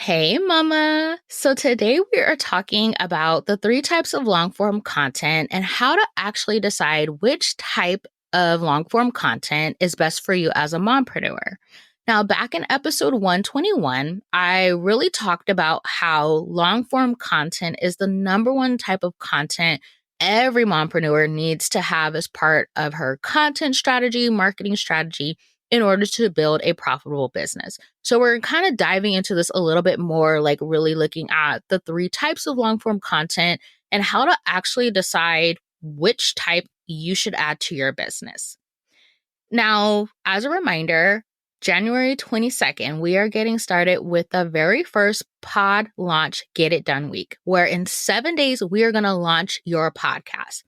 Hey, Mama. So today we are talking about the three types of long form content and how to actually decide which type of long form content is best for you as a mompreneur. Now, back in episode 121, I really talked about how long form content is the number one type of content every mompreneur needs to have as part of her content strategy, marketing strategy, in order to build a profitable business. So we're kind of diving into this a little bit more, like really looking at the three types of long form content and how to actually decide which type you should add to your business. Now, as a reminder, January 22nd, we are getting started with the very first pod launch Get It Done week, where in 7 days, we are going to launch your podcast.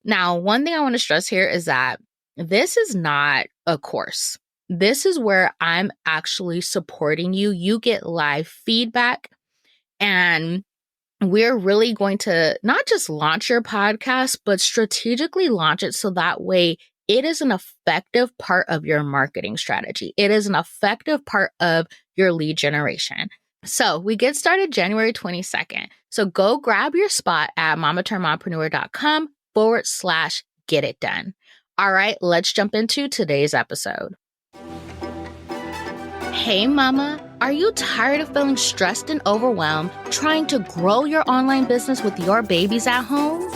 Now, one thing I want to stress here is that this is not a course. This is where I'm actually supporting you. You get live feedback, and we're really going to not just launch your podcast, but strategically launch it so that way it is an effective part of your marketing strategy. It is an effective part of your lead generation. So we get started January 22nd. So go grab your spot at mompreneur.com/get it done. All right, let's jump into today's episode. Hey, Mama, are you tired of feeling stressed and overwhelmed trying to grow your online business with your babies at home?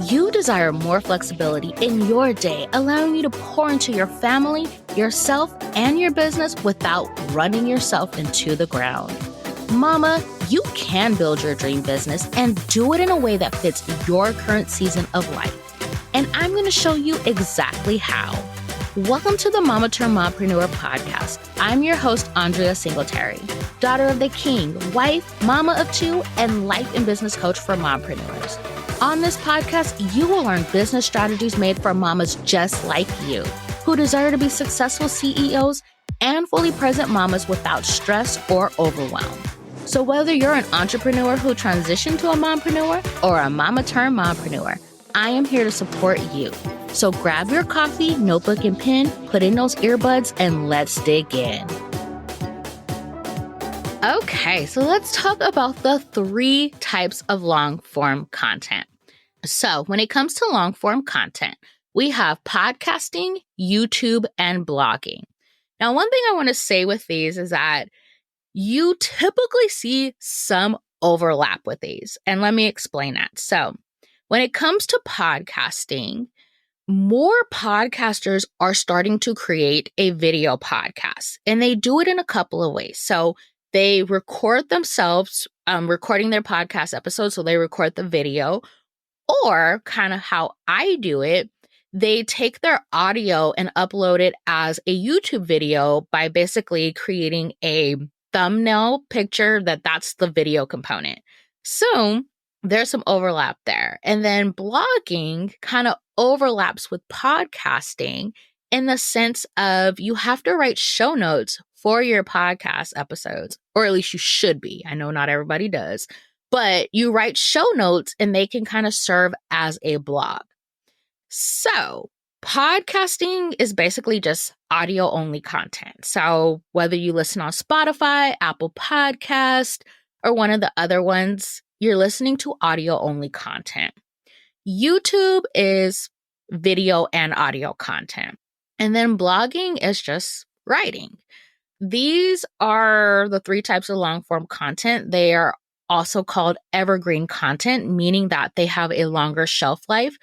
You desire more flexibility in your day, allowing you to pour into your family, yourself, and your business without running yourself into the ground. Mama, you can build your dream business and do it in a way that fits your current season of life. And I'm going to show you exactly how. Welcome to the Mama Turned Mompreneur podcast. I'm your host, Andria Singletary, daughter of the king, wife, mama of two, and life and business coach for mompreneurs. On this podcast, you will learn business strategies made for mamas just like you, who desire to be successful CEOs and fully present mamas without stress or overwhelm. So whether you're an entrepreneur who transitioned to a mompreneur or a mama turned mompreneur, I am here to support you. So grab your coffee, notebook, and pen, put in those earbuds, and let's dig in. Okay, so let's talk about the three types of long-form content. So when it comes to long-form content, we have podcasting, YouTube, and blogging. Now, one thing I want to say with these is that you typically see some overlap with these, and let me explain that. So when it comes to podcasting, more podcasters are starting to create a video podcast, and they do it in a couple of ways. So they record themselves recording their podcast episodes, so they record the video, or kind of how I do it, they take their audio and upload it as a YouTube video by basically creating a thumbnail picture that's the video component. So there's some overlap there. And then blogging kind of overlaps with podcasting in the sense of you have to write show notes for your podcast episodes, or at least you should be. I know not everybody does, but you write show notes and they can kind of serve as a blog. So podcasting is basically just audio only content. So whether you listen on Spotify, Apple Podcast, or one of the other ones, you're listening to audio only content. YouTube is video and audio content. And then blogging is just writing. These are the three types of long form content. They are also called evergreen content, meaning that they have a longer shelf life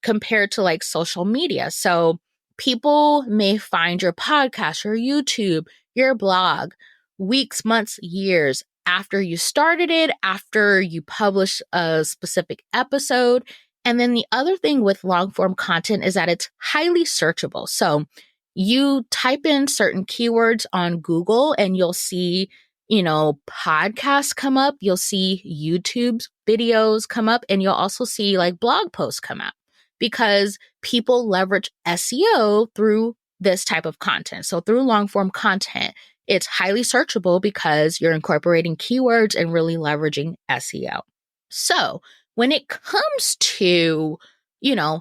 compared to like social media. So people may find your podcast, your YouTube, your blog weeks, months, years after you started it, after you publish a specific episode. And then the other thing with long form content is that it's highly searchable. So you type in certain keywords on Google and you'll see, podcasts come up. You'll see YouTube's videos come up, and you'll also see like blog posts come up because people leverage SEO through this type of content. So through long form content, it's highly searchable because you're incorporating keywords and really leveraging SEO. So when it comes to,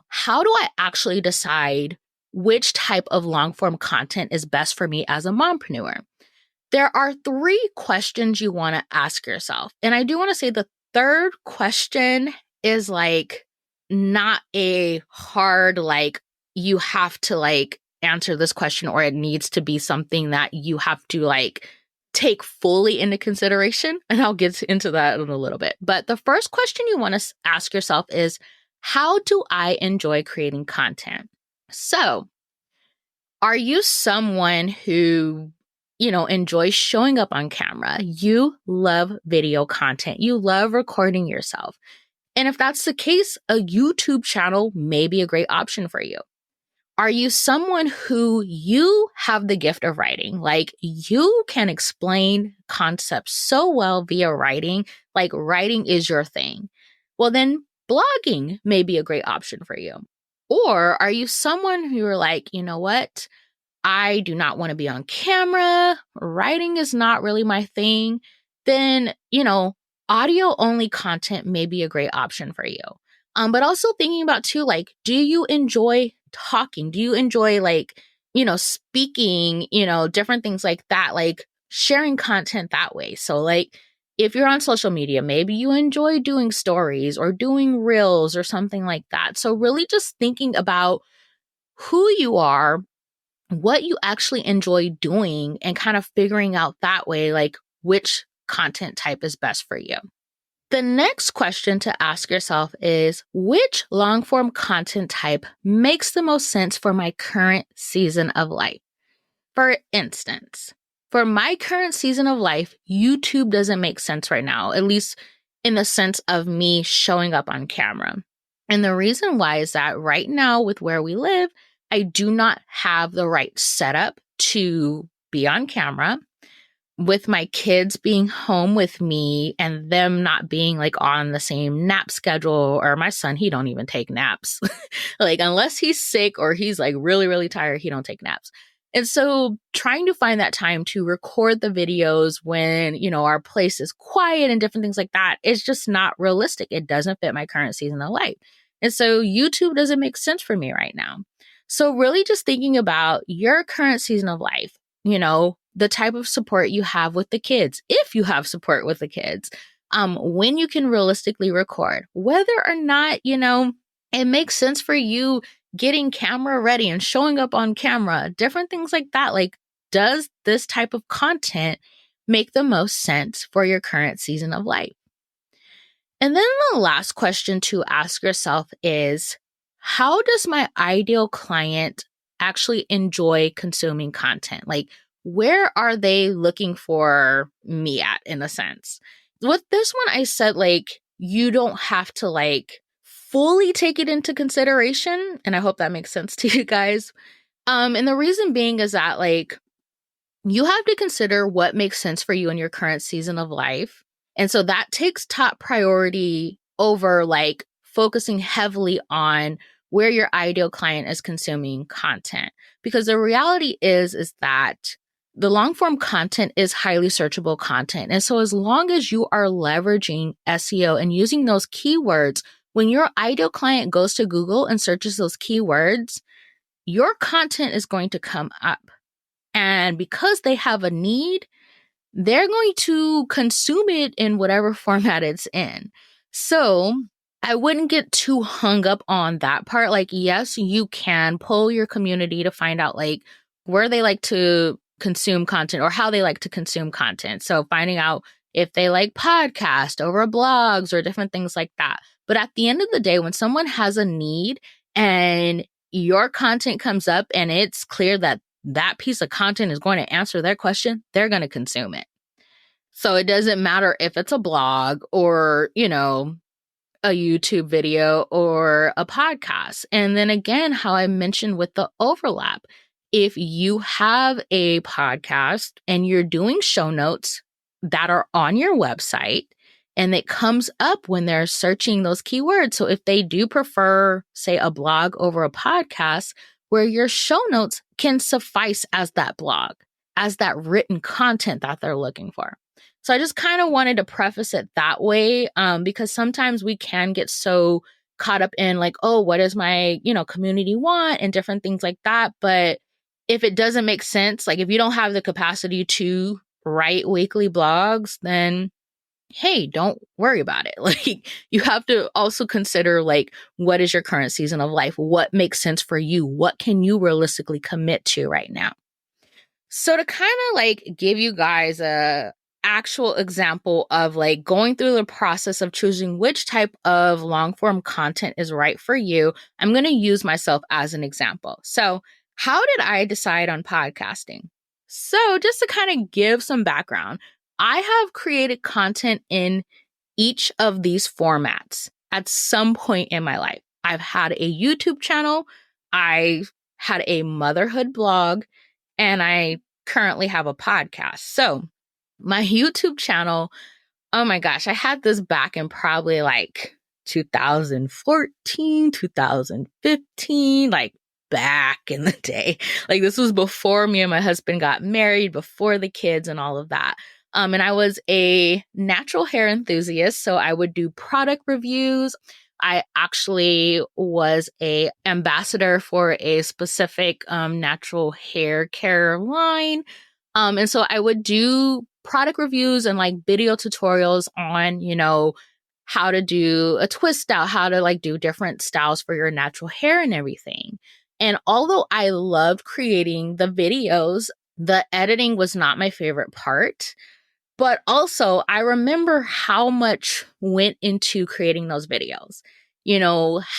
how do I actually decide which type of long form content is best for me as a mompreneur? There are 3 questions you want to ask yourself. And I do want to say the third question is like not a hard, like you have to like answer this question or it needs to be something that you have to like take fully into consideration. And I'll get into that in a little bit. But the first question you want to ask yourself is, how do I enjoy creating content? So, are you someone who, enjoys showing up on camera? You love video content. You love recording yourself. And if that's the case, a YouTube channel may be a great option for you. Are you someone who you have the gift of writing? Like you can explain concepts so well via writing, like writing is your thing. Well, then blogging may be a great option for you. Or are you someone who are like, you know what? I do not want to be on camera. Writing is not really my thing. Then, audio only content may be a great option for you. But also thinking about too, like, do you enjoy talking? Do you enjoy like, speaking, different things like that, like sharing content that way? So like, if you're on social media, maybe you enjoy doing stories or doing reels or something like that. So really just thinking about who you are, what you actually enjoy doing, and kind of figuring out that way, like which content type is best for you. The next question to ask yourself is, which long form content type makes the most sense for my current season of life? For instance, for my current season of life, YouTube doesn't make sense right now, at least in the sense of me showing up on camera. And the reason why is that right now with where we live, I do not have the right setup to be on camera. With my kids being home with me and them not being like on the same nap schedule, or my son, he don't even take naps. Like unless he's sick or he's like really, really tired, he don't take naps. And so trying to find that time to record the videos when, our place is quiet and different things like that is just not realistic. It doesn't fit my current season of life. And so YouTube doesn't make sense for me right now. So really just thinking about your current season of life, the type of support you have with the kids, if you have support with the kids, when you can realistically record, whether or not, it makes sense for you getting camera ready and showing up on camera, different things like that. Like, does this type of content make the most sense for your current season of life? And then the last question to ask yourself is, how does my ideal client actually enjoy consuming content? Like, where are they looking for me at, in a sense? With this one, I said, like, you don't have to, like, fully take it into consideration. And I hope that makes sense to you guys. And the reason being is that, like, you have to consider what makes sense for you in your current season of life. And so that takes top priority over, like, focusing heavily on where your ideal client is consuming content. Because the reality is that the long form content is highly searchable content. And so as long as you are leveraging SEO and using those keywords, when your ideal client goes to Google and searches those keywords, your content is going to come up. And because they have a need, they're going to consume it in whatever format it's in. So I wouldn't get too hung up on that part. Like, yes, you can poll your community to find out like where they like to consume content or how they like to consume content. So finding out if they like podcast over blogs or different things like that. But at the end of the day, when someone has a need and your content comes up and it's clear that that piece of content is going to answer their question, they're going to consume it. So it doesn't matter if it's a blog or, a YouTube video or a podcast. And then again, how I mentioned with the overlap, if you have a podcast and you're doing show notes that are on your website and it comes up when they're searching those keywords. So if they do prefer, say, a blog over a podcast, where your show notes can suffice as that blog, as that written content that they're looking for. So I just kind of wanted to preface it that way, because sometimes we can get so caught up in like, oh, what does my, community want and different things like that. But if it doesn't make sense, like if you don't have the capacity to write weekly blogs, then hey, don't worry about it. Like, you have to also consider, like, what is your current season of life? What makes sense for you? What can you realistically commit to right now? So to kind of like give you guys a actual example of like going through the process of choosing which type of long form content is right for you, I'm going to use myself as an example. So, how did I decide on podcasting? So, just to kind of give some background, I have created content in each of these formats at some point in my life. I've had a YouTube channel, I had a motherhood blog, and I currently have a podcast. So, my YouTube channel, oh my gosh, I had this back in probably like 2014, 2015, like back in the day. Like, this was before me and my husband got married, before the kids and all of that. And I was a natural hair enthusiast, so I would do product reviews. I actually was a ambassador for a specific natural hair care line. And so I would do product reviews and like video tutorials on, how to do a twist out, how to like do different styles for your natural hair and everything. And although I loved creating the videos, the editing was not my favorite part. But also, I remember how much went into creating those videos,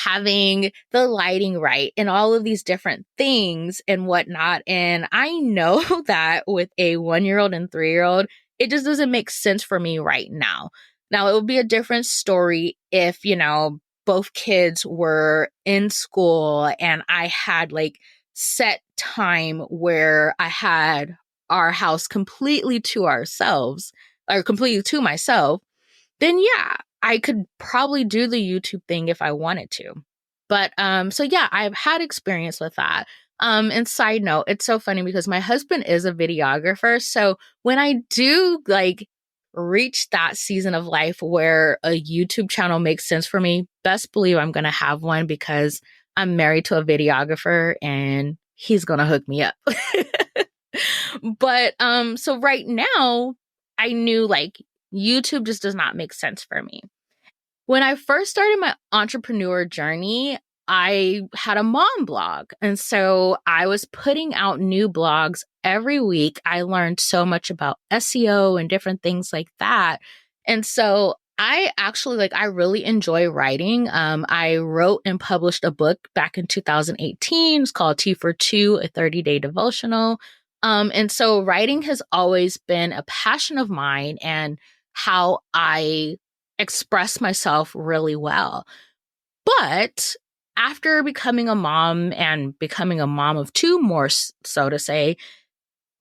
having the lighting right and all of these different things and whatnot. And I know that with a 1-year-old and 3-year-old, it just doesn't make sense for me right now. Now, it would be a different story if, both kids were in school and I had like set time where I had our house completely to ourselves or completely to myself, then yeah, I could probably do the YouTube thing if I wanted to. But so yeah, I've had experience with that. And side note, it's so funny because my husband is a videographer. So when I do like reach that season of life where a YouTube channel makes sense for me, best believe I'm gonna have one because I'm married to a videographer and he's gonna hook me up. But so right now I knew like YouTube just does not make sense for me. When I first started my entrepreneur journey, I had a mom blog. And so I was putting out new blogs every week. I learned so much about SEO and different things like that. And so I actually I really enjoy writing. I wrote and published a book back in 2018. It's called Tea for Two, a 30-day devotional. And so writing has always been a passion of mine and how I express myself really well. But after becoming a mom and becoming a mom of two, more so to say,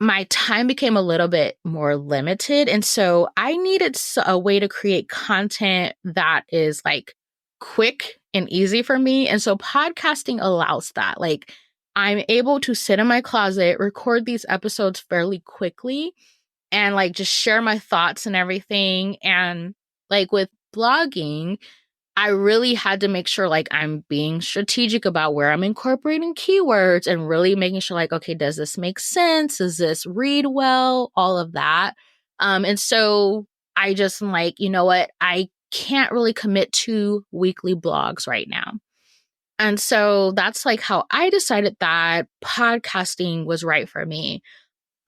my time became a little bit more limited. And so I needed a way to create content that is like quick and easy for me. And so podcasting allows that. Like, I'm able to sit in my closet, record these episodes fairly quickly, and like just share my thoughts and everything. And like with blogging, I really had to make sure like I'm being strategic about where I'm incorporating keywords and really making sure like, okay, does this make sense? Does this read well? All of that. And so I just am like, you know what? I can't really commit to weekly blogs right now. And so that's like how I decided that podcasting was right for me.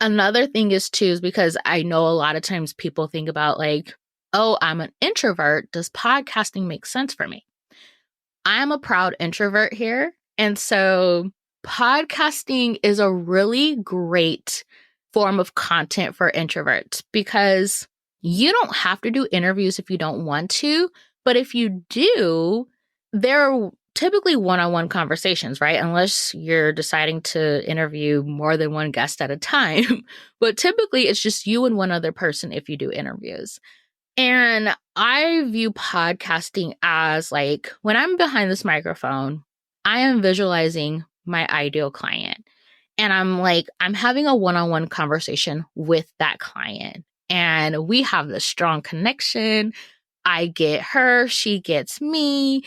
Another thing is too, is because I know a lot of times people think about like, oh, I'm an introvert. Does podcasting make sense for me? I'm a proud introvert here. And so podcasting is a really great form of content for introverts because you don't have to do interviews if you don't want to. But if you do, they're typically one-on-one conversations, right? Unless you're deciding to interview more than one guest at a time. But typically it's just you and one other person if you do interviews. And I view podcasting as like when I'm behind this microphone, I am visualizing my ideal client. And I'm having a one-on-one conversation with that client. And we have this strong connection. I get her, she gets me.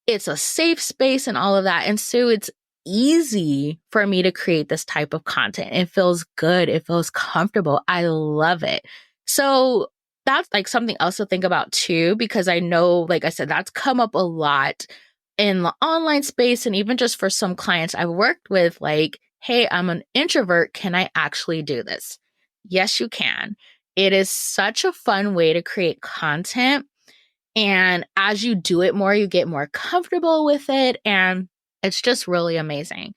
It's a safe space and all of that. And so it's easy for me to create this type of content. It feels good. It feels comfortable. I love it. So that's like something else to think about too, because I know, like I said, that's come up a lot in the online space. And even just for some clients I've worked with, like, hey, I'm an introvert. Can I actually do this? Yes, you can. It is such a fun way to create content. And as you do it more, you get more comfortable with it. And it's just really amazing.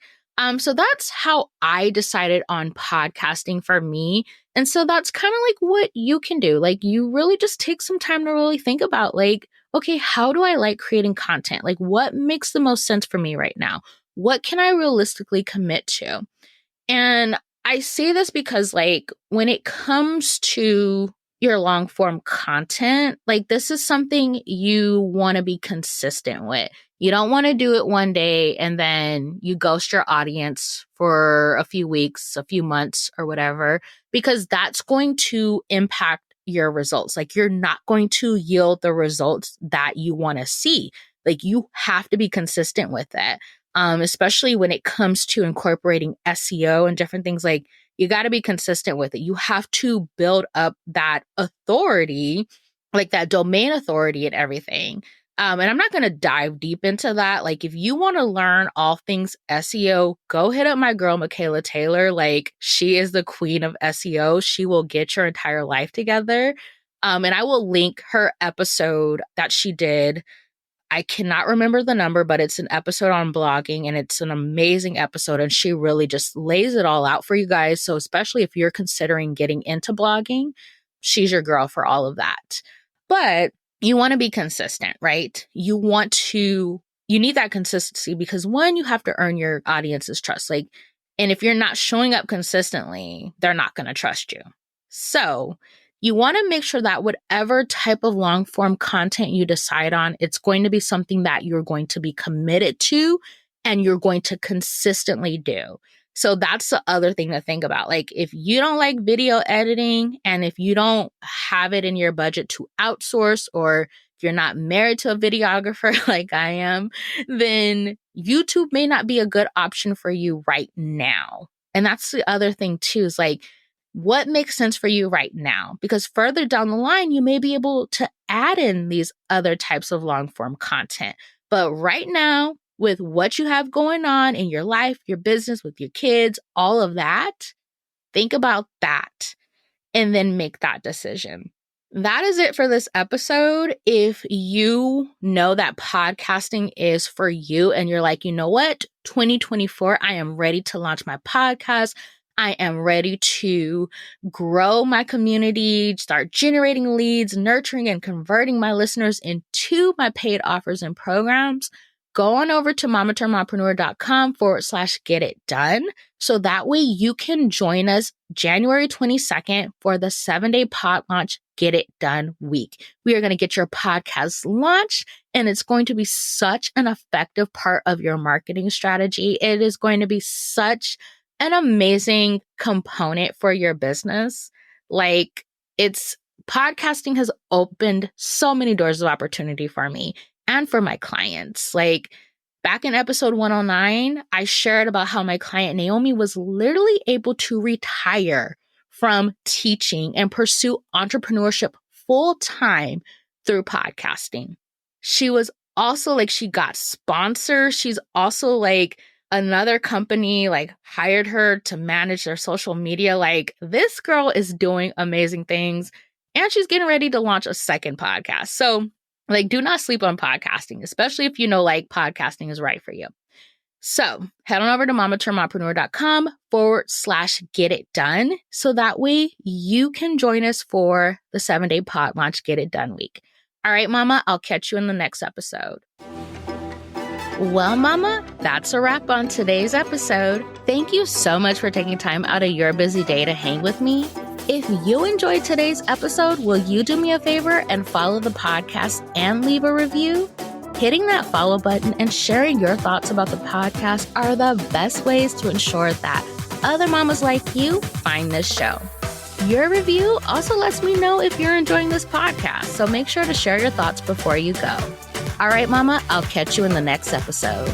So that's how I decided on podcasting for me. And so that's kind of like what you can do. Like, you really just take some time to really think about, like, okay, how do I like creating content? Like, what makes the most sense for me right now? What can I realistically commit to? And I say this because, like, when it comes to your long form content, like, this is something you want to be consistent with. You don't want to do it one day and then you ghost your audience for a few weeks, a few months, or whatever, because that's going to impact your results. Like, you're not going to yield the results that you want to see. Like, you have to be consistent with it. Especially when it comes to incorporating SEO and different things. Like, you got to be consistent with it. You have to build up that authority, like that domain authority and everything. And I'm not going to dive deep into that. Like, if you want to learn all things SEO, go hit up my girl, Michaela Taylor. Like, she is the queen of SEO. She will get your entire life together. And I will link her episode that she did. I cannot remember the number, but it's an episode on blogging, and it's an amazing episode. And she really just lays it all out for you guys. So especially if you're considering getting into blogging, she's your girl for all of that. But you want to be consistent, right? You need that consistency because, one, you have to earn your audience's trust. Like, and if you're not showing up consistently, they're not going to trust you. So you want to make sure that whatever type of long form content you decide on, it's going to be something that you're going to be committed to and you're going to consistently do. So that's the other thing to think about. Like, if you don't like video editing and if you don't have it in your budget to outsource, or if you're not married to a videographer like I am, then YouTube may not be a good option for you right now. And that's the other thing too, is like, what makes sense for you right now? Because further down the line, you may be able to add in these other types of long form content. But right now, with what you have going on in your life, your business, with your kids, all of that, think about that and then make that decision. That is it for this episode. If you know that podcasting is for you and you're like, you know what, 2024, I am ready to launch my podcast. I am ready to grow my community, start generating leads, nurturing and converting my listeners into my paid offers and programs. Go on over to mompreneur.com/get-it-done. So that way you can join us January 22nd for the 7-day pod launch Get It Done week. We are going to get your podcast launched, and it's going to be such an effective part of your marketing strategy. It is going to be such an amazing component for your business. Like, podcasting has opened so many doors of opportunity for me and for my clients. Like, back in episode 109, I shared about how my client Naomi was literally able to retire from teaching and pursue entrepreneurship full time through podcasting. She was also like, she got sponsors. She's also like, another company like hired her to manage their social media. Like, this girl is doing amazing things, and she's getting ready to launch a second podcast. So, like, do not sleep on podcasting, especially if you know, like, podcasting is right for you. So head on over to mompreneur.com/get-it-done. So that way you can join us for the 7-day pod launch Get It Done week. All right, Mama, I'll catch you in the next episode. Well, Mama, that's a wrap on today's episode. Thank you so much for taking time out of your busy day to hang with me. If you enjoyed today's episode, will you do me a favor and follow the podcast and leave a review? Hitting that follow button and sharing your thoughts about the podcast are the best ways to ensure that other mamas like you find this show. Your review also lets me know if you're enjoying this podcast, so make sure to share your thoughts before you go. All right, Mama, I'll catch you in the next episode.